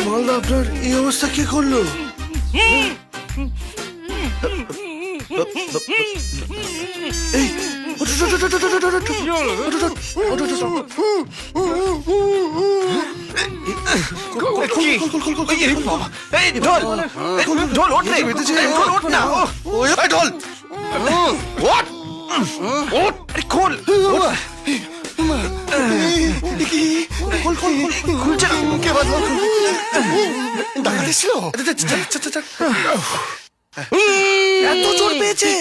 মালদা আপনার এই অবস্থা কে করলো? এই এত জোর পেয়েছে।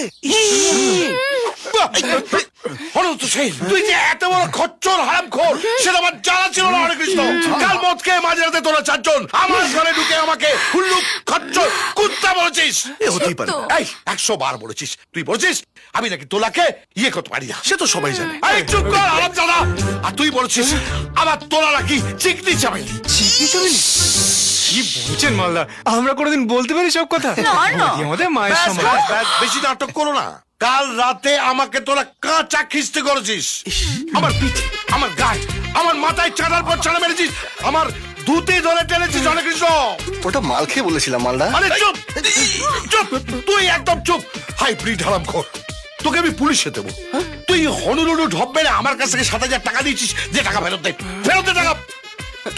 তুই যে এত বড় খচ্চর হারামখোর সেটা আমার জানা ছিল না। হরে কৃষ্ণ, কাল মদ খেয়ে মাঝে রাতে তোরা চারজন আমার ঘরে ঢুকে আমাকে হুল্লুক খচ্চর কুত্তা বলেছিস। হতেই পারে। এই 100 বার বলেছিস, তুই বলেছিস আমি নাকি তোলাকে ইয়ে করতে পারি না। সে তো সবাই জানে। এই চুপ কর হারামজাদা। আর তুই বলেছিস আমার তোলা নাকি চিকনি চামেলি। কি বলছেন মালদা? আমরা কোনোদিন বলতে পারি সব কথা? আমাদের মায়ের ব্যাস, সমান। ব্যাস, ব্যাস, বেশি নাটক করো না। কাল রাতে আমাকে তোরা কাঁচা খিস্তি করেছিস। আমার পিঠে, আমার গায়ে, আমার মাথায় চাঁদার পর চাঁদা মেরেছিস, আমার ধুতি ধরে টেনেছিস। হরে কৃষ্ণ, ওটা মাল খেয়ে বলেছিলাম মালদা। আরে চুপ চুপ, তুই একদম চুপ। হাইব্রিড হারামখোর, তোকে আমি পুলিশে দেবো। তুই হনুলুলু ঢপ মেরে আমার কাছ থেকে 7,000 টাকা দিয়েছিস, যে টাকা ফেরত দে, ফেরত দে টাকা।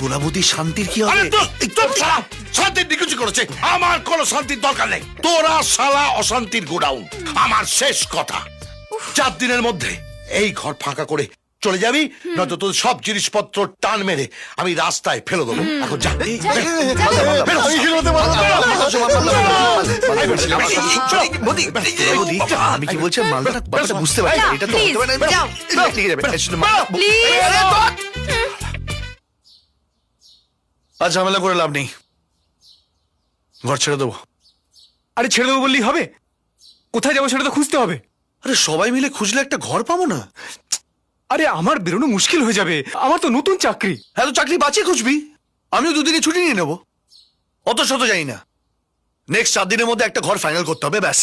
তোলাবতী শান্তির কি আরে হবে? তোর শালা শান্তির নিকুচি করেছে। আমার কোনো শান্তির দরকার নেই। তোরা শালা অশান্তির গোডাউন। আমার শেষ কথা, 4 দিনের মধ্যে এই ঘর ফাঁকা করে চলে যাবি, নয়তো তোর সব জিনিসপত্র টান মেরে আমি রাস্তায় ফেলে দেবো। এখন যা। আমি কি বলছি মালদাটা ব্যাপারটা বুঝতে পারি। এটা তো হতে পারে না। আজ ঝামেলা করে লাভ নেই, ঘর ছেড়ে দেবো। আরে ছেড়ে দেবো বললেই হবে? কোথায় যাবো সেটা তো খুঁজতে হবে। আরে সবাই মিলে খুঁজলে একটা ঘর পাবো না? আরে আমার বেরোনো মুশকিল হয়ে যাবে, আমার তো নতুন চাকরি। হ্যাঁ তো চাকরি বাঁচিয়ে খুঁজবি, আমিও 2 দিনে ছুটি নিয়ে নেবো। অত শত যাই না, নেক্সট 4 দিনের মধ্যে একটা ঘর ফাইনাল করতে হবে, ব্যাস।